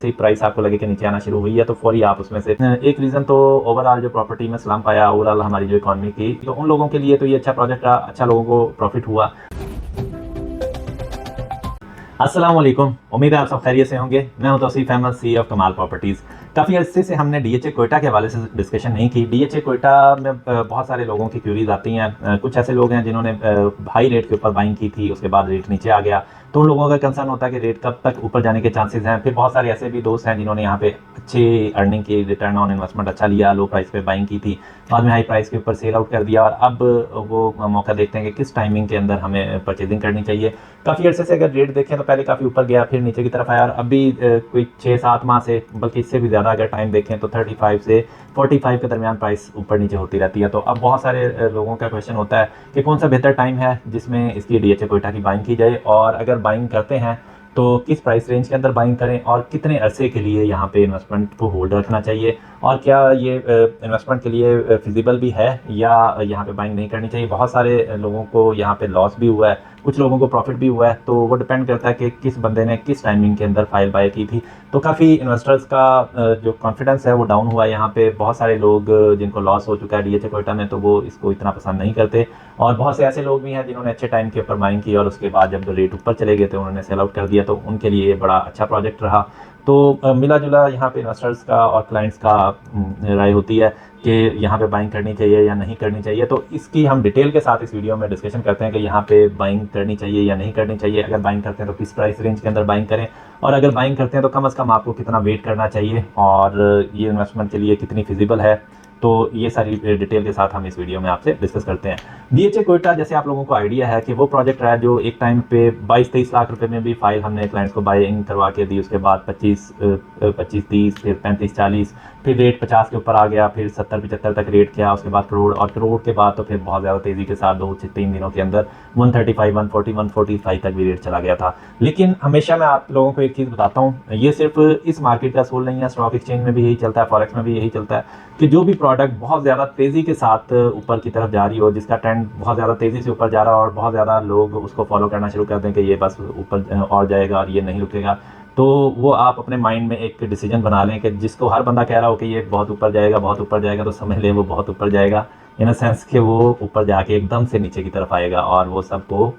से प्राइस आपको लगे कि नीचे आना शुरू हुई है तो फौरी आप उसमें से एक रीज़न तो ओवरऑल जो प्रॉपर्टी में स्लम्प आया, ओवरऑल हमारी जो इकॉनमी की, तो उन लोगों के लिए तो ये अच्छा प्रोजेक्ट रहा, अच्छा लोगों को प्रॉफिट हुआ। अस्सलाम वालेकुम, उम्मीद है आप सब खैरियत से होंगे। मैं हूं तौसीफ अहमद, CEO ऑफ कमाल प्रॉपर्टीज़। काफ़ी अर्से से हमने DHA कोयटा के हवाले से डिस्कशन नहीं की। DHA कोयटा में बहुत सारे लोगों की क्यूरीज आती हैं। कुछ ऐसे लोग हैं जिन्होंने हाई रेट के ऊपर बाइंग की थी, उसके बाद रेट नीचे आ गया, तो उन लोगों का कंसर्न होता है कि रेट कब तक ऊपर जाने के चांसेस हैं। फिर बहुत सारे ऐसे भी दोस्त हैं जिन्होंने यहाँ पे अच्छी अर्निंग की, रिटर्न ऑन इन्वेस्टमेंट अच्छा लिया, लो प्राइस पे बाइंग की थी, बाद में हाई प्राइस के ऊपर सेल आउट कर दिया, और अब वो मौका देखते हैं कि किस टाइमिंग के अंदर हमें परचेजिंग करनी चाहिए। काफ़ी अर्से से अगर रेट देखें तो पहले काफ़ी ऊपर गया, फिर नीचे की तरफ आया, और अभी कोई 6-7 माह से, बल्कि इससे भी ज़्यादा अगर टाइम देखें तो 35 से 45 के दरमियान प्राइस ऊपर नीचे होती रहती है। तो अब बहुत सारे लोगों का क्वेश्चन होता है कि कौन सा बेहतर टाइम है जिसमें इसकी DHA कोयटा की बाइंग की जाए, और अगर बाइंग करते हैं तो किस प्राइस रेंज के अंदर बाइंग करें, और कितने अरसे के लिए यहाँ पे इन्वेस्टमेंट को होल्ड रखना चाहिए, और क्या ये इन्वेस्टमेंट के लिए फिजिबल भी है या यहाँ पे बाइंग नहीं करनी चाहिए। बहुत सारे लोगों को यहाँ पे लॉस भी हुआ है, कुछ लोगों को प्रॉफिट भी हुआ है, तो वो डिपेंड करता है कि किस बंदे ने किस टाइमिंग के अंदर फाइल बाय की थी। तो काफ़ी इन्वेस्टर्स का जो कॉन्फिडेंस है वो डाउन हुआ है। यहाँ पे बहुत सारे लोग जिनको लॉस हो चुका है DHA कोयटा में, तो वो इसको इतना पसंद नहीं करते, और बहुत से ऐसे लोग भी हैं जिन्होंने अच्छे टाइम के ऊपर बाइंग की और उसके बाद जब रेट ऊपर चले गए तो उन्होंने सेल आउट कर दिया, तो उनके लिए ये बड़ा अच्छा प्रोजेक्ट रहा। तो मिला जुला यहाँ पे इन्वेस्टर्स का और क्लाइंट्स का राय होती है कि यहाँ पे बाइंग करनी चाहिए या नहीं करनी चाहिए। तो इसकी हम डिटेल के साथ इस वीडियो में डिस्कशन करते हैं कि यहाँ पे बाइंग करनी चाहिए या नहीं करनी चाहिए। अगर बाइंग करते हैं तो किस प्राइस रेंज के अंदर बाइंग करें, और अगर बाइंग करते हैं तो कम से कम आपको कितना वेट करना चाहिए, और ये इन्वेस्टमेंट के लिए कितनी फिजिबल है। तो ये सारी डिटेल के साथ हम इस वीडियो में आपसे डिस्कस करते हैं। DHA कोयटा, जैसे आप लोगों को आइडिया है कि वो प्रोजेक्ट रहा है जो एक टाइम पे 22-23 लाख रुपए में भी फाइल हमने क्लाइंट्स को बाइंग करवा के दी, उसके बाद 25-30, फिर 35-40, फिर रेट 50 के ऊपर आ गया, फिर 70-75 तक रेट किया, उसके बाद करोड़, और करोड़ के बाद तो फिर बहुत ज़्यादा तेज़ी के साथ 2-3 दिनों के अंदर 135, 140, 145 तक भी रेट चला गया था। लेकिन हमेशा मैं आप लोगों को एक चीज़ बताता हूँ, ये सिर्फ इस मार्केट का असूल नहीं है, स्टॉक एक्सचेंज में भी यही चलता है, फॉरेक्स में भी यही चलता है कि जो भी प्रोडक्ट बहुत ज़्यादा तेज़ी के साथ ऊपर की तरफ जा रही हो, जिसका ट्रेंड बहुत ज़्यादा तेज़ी से ऊपर जा रहा हो और बहुत ज़्यादा लोग उसको फॉलो करना शुरू कर दें कि ये बस ऊपर और जाएगा और ये नहीं रुकेगा, तो वो आप अपने माइंड में एक डिसीजन बना लें कि जिसको हर बंदा कह रहा हो कि ये बहुत ऊपर जाएगा, बहुत ऊपर जाएगा, तो समझ लें वो बहुत ऊपर जाएगा, इन अ सेंस कि वो ऊपर जाके एकदम से नीचे की तरफ आएगा, और वो सबको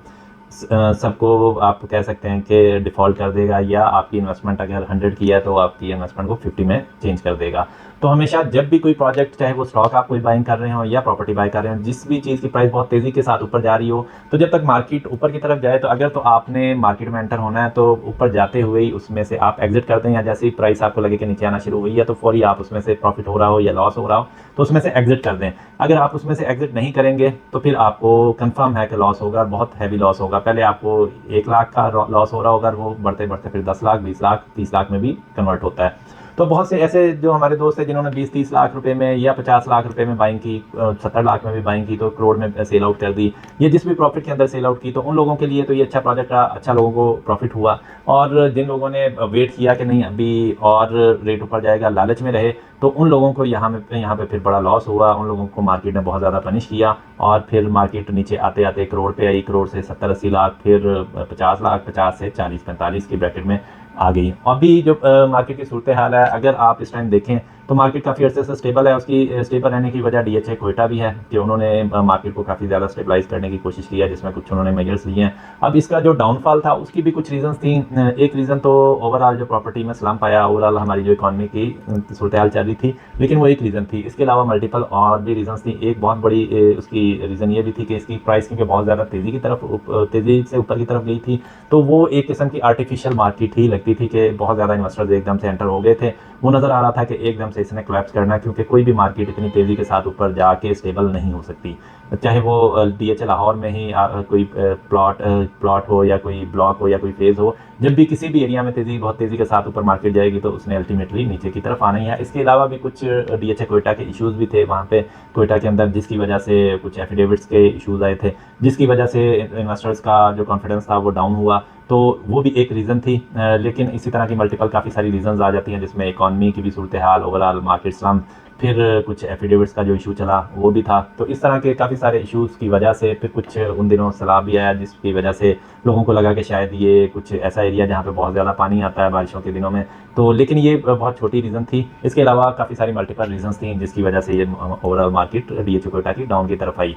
आप कह सकते हैं कि डिफ़ॉल्ट कर देगा, या आपकी इन्वेस्टमेंट अगर 100 की है तो आपकी इन्वेस्टमेंट को 50 में चेंज कर देगा। तो हमेशा जब भी कोई प्रोजेक्ट, चाहे वो स्टॉक आप कोई बाइंग कर रहे हो या प्रॉपर्टी बाय कर रहे हो, जिस भी चीज़ की प्राइस बहुत तेज़ी के साथ ऊपर जा रही हो, तो जब तक मार्केट ऊपर की तरफ जाए, तो अगर तो आपने मार्केट में एंटर होना है तो ऊपर जाते हुए ही उसमें से आप एग्जिट कर दें, या जैसे ही प्राइस आपको लगे कि नीचे आना शुरू हुई है तो फौरी आप उसमें से प्रॉफिट हो रहा हो या लॉस हो रहा हो तो उसमें से एग्जिट कर दें। अगर आप उसमें से एग्जिट नहीं करेंगे तो फिर आपको कंफर्म है कि लॉस होगा, बहुत हैवी लॉस होगा। पहले आपको 1 लाख का लॉस हो रहा होगा, वो बढ़ते बढ़ते फिर 10 लाख, 20 लाख, 30 लाख में भी कन्वर्ट होता है। तो बहुत से ऐसे जो हमारे दोस्त हैं जिन्होंने 20-30 लाख रुपए में या 50 लाख रुपए में बाइंग की, 70 लाख में भी बाइंग की, तो करोड़ में सेल आउट कर दी, ये जिस भी प्रॉफिट के अंदर सेल आउट की, तो उन लोगों के लिए तो ये अच्छा प्रोजेक्ट रहा, अच्छा लोगों को प्रॉफिट हुआ। और जिन लोगों ने वेट किया कि नहीं अभी और रेट ऊपर जाएगा, लालच में रहे, तो उन लोगों को यहाँ पे फिर बड़ा लॉस हुआ। उन लोगों को मार्केट ने बहुत ज़्यादा पनिश किया, और फिर मार्केट नीचे आते आते करोड़ पे आई, करोड़ से 70-80 लाख, फिर 50 लाख, 50 से 40-45 की ब्रैकेट में आ गई। अभी जो मार्केट की सूरत हाल है, अगर आप इस टाइम देखें तो मार्केट काफ़ी अर्से से स्टेबल है। उसकी स्टेबल रहने की वजह DHA कोयटा भी है कि उन्होंने मार्केट को काफ़ी ज़्यादा स्टेबलाइज करने की कोशिश की है, जिसमें कुछ उन्होंने मेजर्स लिए हैं। अब इसका जो डाउनफॉल था उसकी भी कुछ रीजंस थी। एक रीज़न तो ओवरऑल जो प्रॉपर्टी में स्लम्प आया, ओवरऑल हमारी जो इकॉनमी की सूरत हाल चल रही थी, लेकिन वो एक रीज़न थी। इसके अलावा मल्टीपल और भी रीजंस थी। एक बहुत बड़ी उसकी रीज़न ये भी थी कि इसकी प्राइस क्योंकि बहुत ज़्यादा तेज़ी से ऊपर की तरफ गई थी, तो वो एक किस्म की आर्टिफिशियल मार्केट ही लगती थी कि बहुत ज़्यादा इन्वेस्टर्स एकदम से एंटर हो गए थे। वो नज़र आ रहा था कि एकदम से इसने कोलैप्स करना, क्योंकि कोई भी मार्केट इतनी तेज़ी के साथ ऊपर जाके स्टेबल नहीं हो सकती, चाहे वो DHA लाहौर में ही कोई प्लॉट हो या कोई ब्लॉक हो या कोई फेज़ हो। जब भी किसी भी एरिया में बहुत तेज़ी के साथ ऊपर मार्केट जाएगी तो उसने अल्टीमेटली नीचे की तरफ आना ही है। इसके अलावा भी कुछ DHA कोयटा के इश्यूज़ भी थे वहाँ पे कोयटा के अंदर, जिसकी वजह से कुछ एफिडेविट्स के इश्यूज़ आए थे, जिसकी वजह से इन्वेस्टर्स का जो कॉन्फिडेंस था वो डाउन हुआ। तो वो भी एक रीज़न थी। लेकिन इसी तरह की मल्टीपल काफ़ी सारी रीजंस आ जाती हैं, जिसमें इकॉनमी की भी सूरत हाल, ओवरऑल मार्केट स्लम्प, फिर कुछ एफिडेविट्स का जो इशू चला वो भी था। तो इस तरह के काफ़ी सारे इश्यूज़ की वजह से फिर कुछ उन दिनों सैलाब भी आया, जिसकी वजह से लोगों को लगा कि शायद ये कुछ ऐसा एरिया जहाँ पे बहुत ज़्यादा पानी आता है बारिशों के दिनों में। तो लेकिन ये बहुत छोटी रीज़न थी। इसके अलावा काफ़ी सारी मल्टीपल रीज़न्स थी जिसकी वजह से ये ओवरऑल मार्केट डीएचए कोयटा की डाउन की तरफ आई।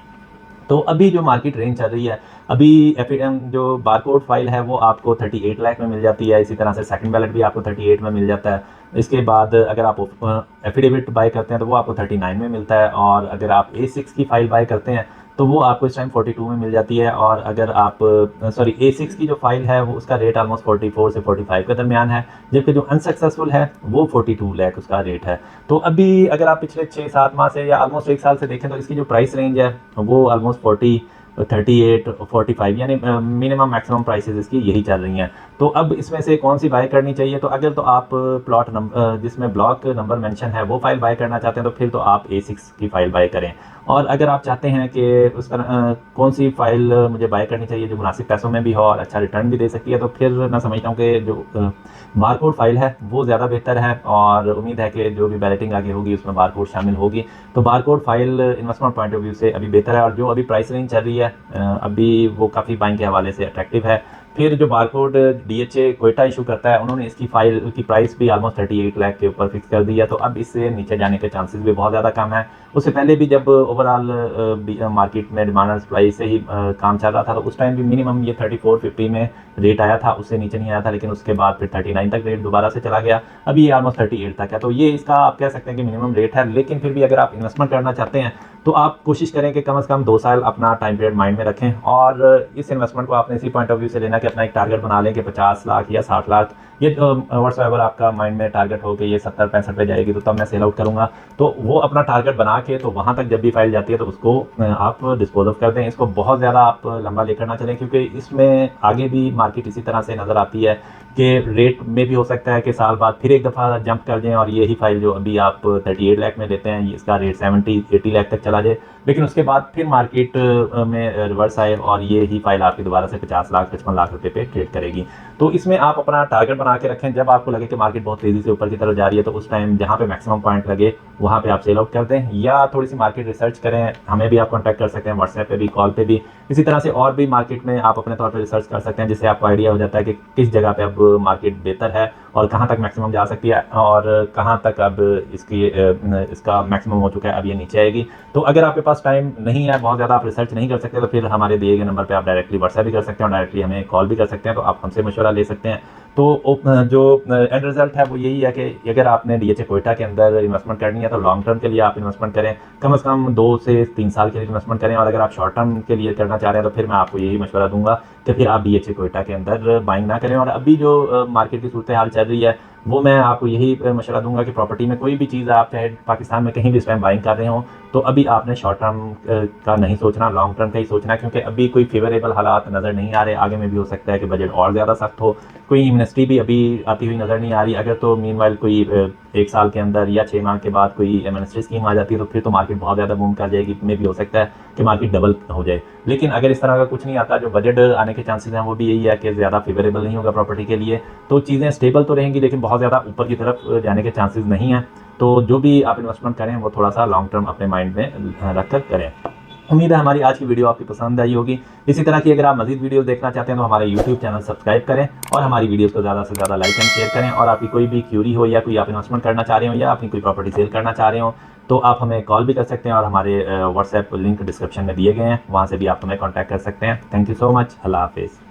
तो अभी जो मार्केट रेंज चल रही है, अभी एफिडेम जो बारकोड फाइल है वो आपको 38 लाख में मिल जाती है। इसी तरह से सेकंड बैलेट भी आपको 38 में मिल जाता है। इसके बाद अगर आप एफिडेविट बाय करते हैं तो वो आपको 39 में मिलता है, और अगर आप A6 की फ़ाइल बाय करते हैं तो वो आपको इस टाइम 42 में मिल जाती है। और अगर आप A6 की जो फाइल है वो उसका रेट ऑलमोस्ट 44 से 45 के दरमियान है, जबकि जो अनसक्सेसफुल है वो 42 लाख उसका रेट है। तो अभी अगर आप पिछले 6-7 माह से या ऑलमोस्ट 1 साल से देखें तो इसकी जो प्राइस रेंज है वो ऑलमोस्ट 40, 38, 45 यानी मिनिमम मैक्सिमम प्राइसेस इसकी यही चल रही हैं। तो अब इसमें से कौन सी बाय करनी चाहिए? तो अगर तो आप प्लॉट नंबर जिसमें ब्लॉक नंबर मेंशन है वो फाइल बाय करना चाहते हैं तो फिर तो आप A6 की फ़ाइल बाय करें। और अगर आप चाहते हैं कि उसका कौन सी फ़ाइल मुझे बाय करनी चाहिए जो मुनासिब पैसों में भी हो और अच्छा रिटर्न भी दे सकती है, तो फिर मैं समझता हूँ कि जो बारकोड फाइल है वो ज़्यादा बेहतर है। और उम्मीद है कि जो भी बैलेटिंग आगे होगी उसमें बारकोड शामिल होगी। तो barcode file investment point of view से अभी बेहतर है, और जो अभी प्राइस रेंज चल रही है अभी वो काफ़ी बाइंग के हवाले से अट्रैक्टिव है। फिर जो बारकोड डीएचए कोयटा इशू करता है, उन्होंने इसकी फ़ाइल की प्राइस भी ऑलमोस्ट 38 लाख के ऊपर फिक्स कर दी है। तो अब इससे नीचे जाने के चांसेस भी बहुत ज़्यादा कम है। उससे पहले भी जब ओवरऑल मार्केट में डिमांड और सप्लाई से ही काम चल रहा था, तो उस टाइम भी मिनिमम ये 34-50 में रेट आया था, उससे नीचे नहीं आया था। लेकिन उसके बाद फिर 39 तक रेट दोबारा से चला गया, अभी ये ऑलमोस्ट 38 तक है। तो ये इसका आप कह सकते हैं कि मिनिमम रेट है। लेकिन फिर भी अगर आप इन्वेस्टमेंट करना चाहते हैं तो आप कोशिश करें कि कम से कम 2 साल अपना टाइम पीरियड माइंड में रखें, और इस इन्वेस्टमेंट को आपने इसी पॉइंट ऑफ व्यू से लेना कि अपना एक टारगेट बना लें कि 50 लाख या 60 लाख, ये व्हाट्सएवर आपका माइंड में टारगेट हो कि ये 70-65 पे जाएगी तो तब मैं सेल आउट करूँगा। तो वो अपना टारगेट बना के तो वहाँ तक जब भी फाइल जाती है तो उसको आप डिस्पोज ऑफ कर दें। इसको बहुत ज़्यादा आप लंबा लेकर ना चलें, क्योंकि इसमें आगे भी मार्केट इसी तरह से नज़र आती है कि रेट में भी हो सकता है कि साल बाद फिर एक दफ़ा जंप कर दें और यही फाइल जो अभी आप 38 लाख में लेते हैं इसका रेट 70-80 लाख तक चला जाए। लेकिन उसके बाद फिर मार्केट में रिवर्स आए और ये ही फाइल आपकी दोबारा से 50 लाख 55 लाख रुपए पे ट्रेड करेगी। तो इसमें आप अपना टारगेट बना के रखें। जब आपको लगे कि मार्केट बहुत तेज़ी से ऊपर की तरफ जा रही है तो उस टाइम जहाँ पे मैक्सिमम पॉइंट लगे वहाँ पे आप सेल आउट कर दें, या थोड़ी सी मार्केट रिसर्च करें। हमें भी आप कॉन्टैक्ट कर सकते हैं व्हाट्सएप पे भी, कॉल पे भी। इसी तरह से और भी मार्केट में आप अपने तौर पर रिसर्च कर सकते हैं, जिससे आपको आइडिया हो जाता है कि किस जगह पे अब मार्केट बेहतर है और कहाँ तक मैक्सिमम जा सकती है और कहाँ तक अब इसका मैक्सिमम हो चुका है, अब ये नीचे आएगी। तो अगर आपके पास टाइम नहीं है, बहुत ज़्यादा आप रिसर्च नहीं कर सकते, तो फिर हमारे दिए गए नंबर पे आप डायरेक्टली व्हाट्सएप भी कर सकते हैं और डायरेक्टली हमें कॉल भी कर सकते हैं। तो आप हमसे मशवरा ले सकते हैं। तो जो एंड रिजल्ट है वो यही है कि अगर आपने डीएचए कोयटा के अंदर इन्वेस्टमेंट करनी है तो लॉन्ग टर्म के लिए आप इन्वेस्टमेंट करें, कम से कम 2 से 3 साल के लिए इन्वेस्टमेंट करें। और अगर आप शॉर्ट टर्म के लिए करना चाह रहे हैं तो फिर मैं आपको यही मशवरा दूंगा कि फिर आप डीएचए कोयटा के अंदर बाइंग ना करें। और अभी जो मार्केट की सूरत हाल चल रही है वो मैं आपको यही मशवरा दूंगा कि प्रॉपर्टी में कोई भी चीज़ आप चाहे पाकिस्तान में कहीं भी इस टाइम बाइंग कर रहे हो तो अभी आपने शॉर्ट टर्म का नहीं सोचना, लॉन्ग टर्म का ही सोचना, क्योंकि अभी कोई फेवरेबल हालात नज़र नहीं आ रहे। आगे में भी हो सकता है कि बजट और ज़्यादा सख्त हो, कोई इन्वेस्ट्री भी अभी आती हुई नज़र नहीं आ रही। अगर तो मीनवाइल कोई 1 साल के अंदर या 6 माह के बाद कोई इन्वेस्ट्री स्कीम आ जाती है तो फिर तो मार्केट बहुत ज़्यादा बूम कर जाएगी, में भी हो सकता है कि मार्केट डबल हो जाए। लेकिन अगर इस तरह का कुछ नहीं आता, जो बजट आने के चांसेस हैं वो भी यही है कि ज़्यादा फेवरेबल नहीं होगा प्रॉपर्टी के लिए, तो चीज़ें स्टेबल तो रहेंगी लेकिन बहुत ज़्यादा ऊपर की तरफ जाने के चांसेस नहीं हैं। तो जो भी आप इन्वेस्टमेंट करें वो थोड़ा सा लॉन्ग टर्म अपने माइंड में रख कर करें। उम्मीद है हमारी आज की वीडियो आपकी पसंद आई होगी। इसी तरह की अगर आप मजीद वीडियोस देखना चाहते हैं तो हमारे यूट्यूब चैनल सब्सक्राइब करें और हमारी वीडियोस को ज़्यादा से ज़्यादा लाइक एंड शेयर करें। और आपकी कोई भी क्यूरी हो या कोई आप इन्वेस्टमेंट करना चाह रहे हो या अपनी कोई प्रॉपर्टी सेल करना चाह रहे हो तो आप हमें कॉल भी कर सकते हैं और हमारे व्हाट्सएप लिंक डिस्क्रिप्शन में दिए गए हैं, वहाँ से भी आप हमें कॉन्टैक्ट कर सकते हैं। Thank you so much. अल्लाह हाफिज़।